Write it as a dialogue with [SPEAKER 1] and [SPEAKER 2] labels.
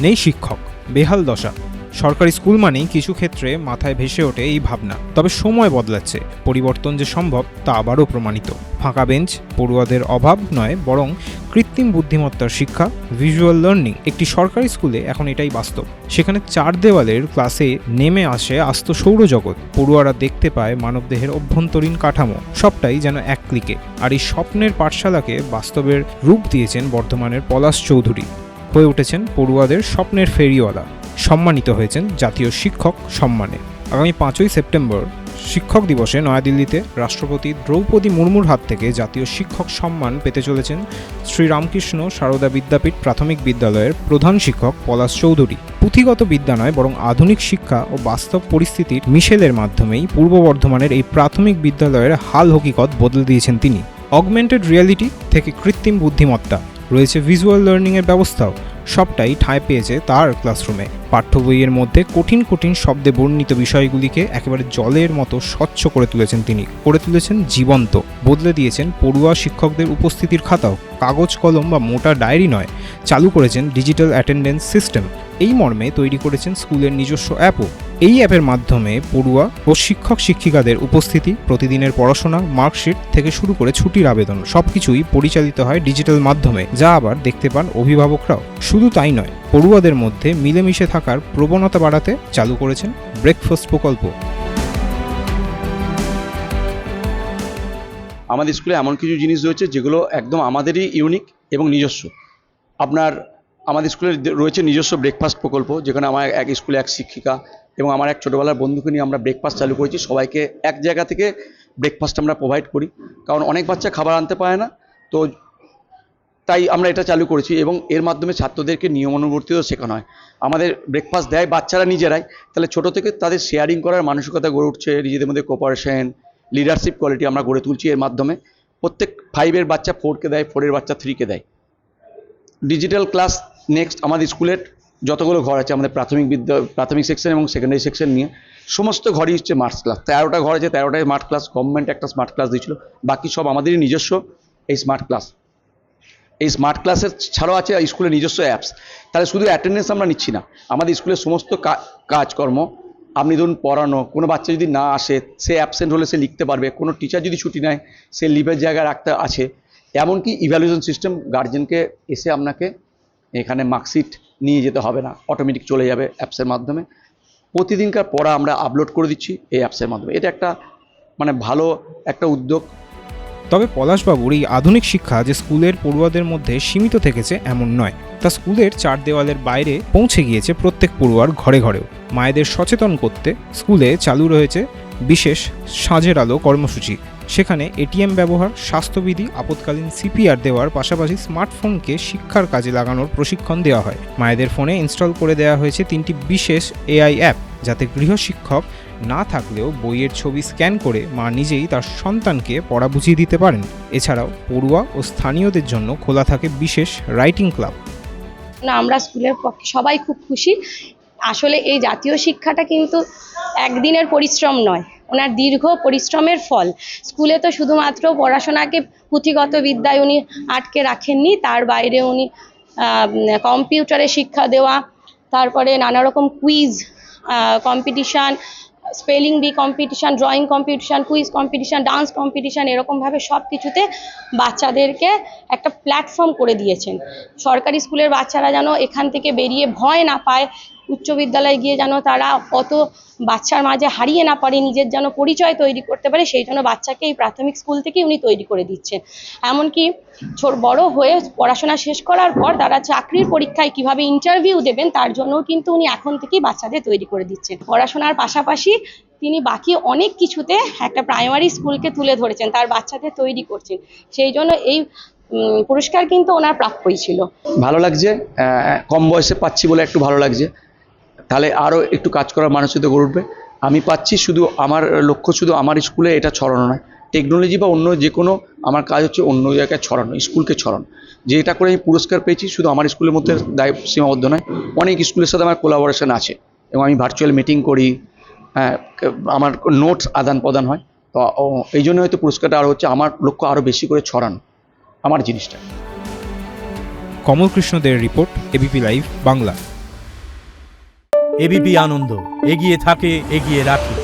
[SPEAKER 1] নেই শিক্ষক, বেহাল দশা। সরকারি স্কুল মানেই কিছু ক্ষেত্রে মাথায় ভেসে ওঠে এই ভাবনা। তবে সময় বদলাচ্ছে, পরিবর্তন যে সম্ভব তা আবারও প্রমাণিত। ফাঁকা বেঞ্চ, পড়ুয়াদের অভাব নয়, বরং কৃত্রিম বুদ্ধিমত্তার শিক্ষা, ভিজুয়াল লার্নিং। একটি সরকারি স্কুলে এখন এটাই বাস্তব। সেখানে 4 দেওয়ালের ক্লাসে নেমে আসে আস্ত সৌরজগৎ। পড়ুয়ারা দেখতে পায় মানবদেহের অভ্যন্তরীণ কাঠামো, সবটাই যেন এক ক্লিকে। আর এই স্বপ্নের পাঠশালাকে বাস্তবের রূপ দিয়েছেন বর্ধমানের পলাশ চৌধুরী। হয়ে উঠেছেন পড়ুয়াদের স্বপ্নের ফেরিওয়ালা। সম্মানিত হয়েছেন জাতীয় শিক্ষক সম্মানে। আগামী 5ই সেপ্টেম্বর শিক্ষক দিবসে নয়াদিল্লিতে রাষ্ট্রপতি দ্রৌপদী মুর্মুর হাত থেকে জাতীয় শিক্ষক সম্মান পেতে চলেছেন শ্রীরামকৃষ্ণ সারদা বিদ্যাপীঠ প্রাথমিক বিদ্যালয়ের প্রধান শিক্ষক পলাশ চৌধুরী। পুঁথিগত বিদ্যা নয়, বরং আধুনিক শিক্ষা ও বাস্তব পরিস্থিতির মিশেলের মাধ্যমেই পূর্ব বর্ধমানের এই প্রাথমিক বিদ্যালয়ের হাল হকিকত বদলে দিয়েছেন তিনি। অগমেন্টেড রিয়ালিটি থেকে কৃত্রিম বুদ্ধিমত্তা, রয়েছে ভিজুয়াল লার্নিংয়ের ব্যবস্থাও, সবটাই ঠাঁই পেয়েছে তার ক্লাসরুমে। পাঠ্য বইয়ের মধ্যে কঠিন কঠিন শব্দে বর্ণিত বিষয়গুলিকে একেবারে জলের মতো স্বচ্ছ করে তুলেছেন তিনি, করে তুলেছেন জীবন্ত। বদলে দিয়েছেন পড়ুয়া শিক্ষকদের উপস্থিতির খাতাও। কাগজ কলম বা মোটা ডায়েরি নয়, চালু করেছেন ডিজিটাল অ্যাটেন্ডেন্স সিস্টেম। এই মর্মে তৈরি করেছেন স্কুলের নিজস্ব অ্যাপও। এই অ্যাপের মাধ্যমে পড়ুয়া ও শিক্ষক শিক্ষিকাদের উপস্থিতি, প্রতিদিনের পড়াশোনা, মার্কশিট থেকে শুরু করে ছুটির আবেদন সবকিছুই পরিচালিত হয় ডিজিটাল মাধ্যমে, যা আবার দেখতে পান অভিভাবকরাও। শুধু তাই নয়, পড়ুয়াদের মধ্যে মিলেমিশে থাকার প্রবণতা বাড়াতে চালু করেছেন ব্রেকফাস্ট প্রকল্প।
[SPEAKER 2] আমাদের স্কুলে এমন কিছু জিনিস রয়েছে যেগুলো একদম আমাদেরই ইউনিক এবং নিজস্ব। আমাদের স্কুলে রয়েছে নিজস্ব ব্রেকফাস্ট প্রকল্প, যেখানে আমার এক স্কুলে এক শিক্ষিকা এবং আমার এক ছোটোবেলার বন্ধুকে নিয়ে আমরা ব্রেকফাস্ট চালু করেছি। সবাইকে এক জায়গা থেকে ব্রেকফাস্ট আমরা প্রোভাইড করি, কারণ অনেক বাচ্চা খাবার আনতে পারে না, তো তাই আমরা এটা চালু করেছি। এবং এর মাধ্যমে ছাত্রদেরকে নিয়মানুবর্তিত শেখানো হয়। আমাদের ব্রেকফাস্ট দেয় বাচ্চারা নিজেরাই, তাহলে ছোটো থেকে তাদের শেয়ারিং করার মানসিকতা গড়ে উঠছে, নিজেদের মধ্যে কোঅপারেশন, লিডারশিপ কোয়ালিটি আমরা গড়ে তুলছি এর মাধ্যমে। প্রত্যেক 5-এর বাচ্চা 4-কে দেয়, 4-এর বাচ্চা 3-কে দেয়। ডিজিটাল ক্লাস নেক্সট আমাদের স্কুলের যতগুলো ঘর আছে, আমাদের প্রাথমিক সেকশন এবং সেকেন্ডারি সেকশন নিয়ে সমস্ত ঘরই হচ্ছে স্মার্ট ক্লাস। 13টা ঘর আছে, 13টাই স্মার্ট ক্লাস। গভর্নমেন্ট একটা স্মার্ট ক্লাস দিয়েছিল, বাকি সব আমাদেরই নিজস্ব এই স্মার্ট ক্লাস। এই স্মার্ট ক্লাসের ছাড়াও আছে স্কুলের নিজস্ব অ্যাপস। তাহলে শুধু অ্যাটেন্ডেন্স আমরা নিচ্ছি না, আমাদের স্কুলের সমস্ত কাজকর্ম, আপনি ধরুন পড়ানো, কোনো বাচ্চা যদি না আসে সে অ্যাবসেন্ট হলে সে লিখতে পারবে, কোনো টিচার যদি ছুটি নেয় সে লিভের জায়গায় রাখতে আছে। এমনকি ইভ্যালুয়েশন সিস্টেম, গার্জেনকে এসে আপনাকে এখানে মার্কশিট নিয়ে যেতে হবে না, অটোমেটিক চলে যাবে অ্যাপসের মাধ্যমে। প্রতিদিনকার পড়া আমরা আপলোড করে দিচ্ছি এই অ্যাপসের মাধ্যমে। এটা একটা ভালো একটা উদ্যোগ।
[SPEAKER 1] তবে পলাশবাবুর এই আধুনিক শিক্ষা যে স্কুলের পড়ুয়াদের মধ্যে সীমিত থেকেছে এমন নয়, তা স্কুলের 4 দেওয়ালের বাইরে পৌঁছে গিয়েছে প্রত্যেক পড়ুয়ার ঘরে ঘরেও। মায়েদের সচেতন করতে স্কুলে চালু রয়েছে বিশেষ সাঁঝের আলো কর্মসূচি। সেখানে এটিএম ব্যবহার, স্বাস্থ্যবিধি, আপৎকালীন সিপিআর দেওয়ার পাশাপাশি স্মার্টফোনকে শিক্ষার কাজে লাগানোর প্রশিক্ষণ দেওয়া হয়। মায়েদের ফোনে ইনস্টল করে দেওয়া হয়েছে 3টি বিশেষ এআই অ্যাপ, যাতে গৃহশিক্ষক না থাকলেও বইয়ের ছবি স্ক্যান করে মা নিজেই তার সন্তানকে পড়া বুঝিয়ে দিতে পারেন। এছাড়াও পড়ুয়া ও স্থানীয়দের জন্য খোলা থাকে বিশেষ রাইটিং ক্লাব।
[SPEAKER 3] আমরা স্কুলের পক্ষে সবাই খুব খুশি। আসলে এই জাতীয় শিক্ষাটা কিন্তু একদিনের পরিশ্রম নয়, ওনার দীর্ঘ পরিশ্রমের ফল। স্কুলে তো শুধুমাত্র পড়াশোনাকে পুঁথিগত বিদ্যায় উনি আটকে রাখেননি, তার বাইরে উনি কম্পিউটারে শিক্ষা দেওয়া, তারপরে নানা রকম quiz competition, spelling bee competition, drawing competition, quiz competition, dance competition, এরকমভাবে সব কিছুতে বাচ্চাদেরকে একটা প্ল্যাটফর্ম করে দিয়েছেন। সরকারি স্কুলের বাচ্চারা যেন এখান থেকে বেরিয়ে ভয় না পায়, উচ্চ বিদ্যালয়ে গিয়ে যেন তারা অত বাচ্চার মাঝে হারিয়ে না পারে, নিজের যেন পরিচয় তৈরি করতে পারে, সেই জন্য বাচ্চাকে এই প্রাথমিক স্কুল থেকেই উনি তৈরি করে দিচ্ছেন। এমনকি বড় হয়ে পড়াশোনা শেষ করার পর তারা চাকরির পরীক্ষায় কিভাবে ইন্টারভিউ দেবেন তার জন্যও কিন্তু উনি এখন থেকেই বাচ্চাদের তৈরি করে দিচ্ছেন। পড়াশোনার পাশাপাশি তিনি বাকি অনেক কিছুতে একটা প্রাইমারি স্কুলকে তুলে ধরেছেন, তার বাচ্চাদের তৈরি করছেন। সেই জন্য এই পুরস্কার কিন্তু ওনার প্রাপ্যই ছিল।
[SPEAKER 2] ভালো লাগছে, কম বয়সে পাচ্ছি বলে একটু ভালো লাগছে। তাহলে আরও একটু কাজ করার মানসিকতা গড়ে উঠবে। আমি পাচ্ছি, শুধু আমার লক্ষ্য শুধু আমার স্কুলে এটা ছড়ানো নয়, টেকনোলজি বা অন্য যে কোনো আমার কাজ হচ্ছে অন্য জায়গায় ছড়ানো, স্কুলকে ছড়ানো। যে এটা করে আমি পুরস্কার পেয়েছি শুধু আমার স্কুলের মধ্যে দায় সীমাবদ্ধ নয়, অনেক স্কুলের সাথে আমার কোলাবোরেশন আছে এবং আমি ভার্চুয়াল মিটিং করি, আমার নোটস আদান প্রদান হয়। তো এই জন্য হয়তো পুরস্কারটা আরও হচ্ছে, আমার লক্ষ্য আরও বেশি করে ছড়ানো আমার জিনিসটা।
[SPEAKER 1] কমল কৃষ্ণ দের report, ABP live Bangla.
[SPEAKER 4] ABP Ananda, এগিয়ে থাকে, এগিয়ে রাখে।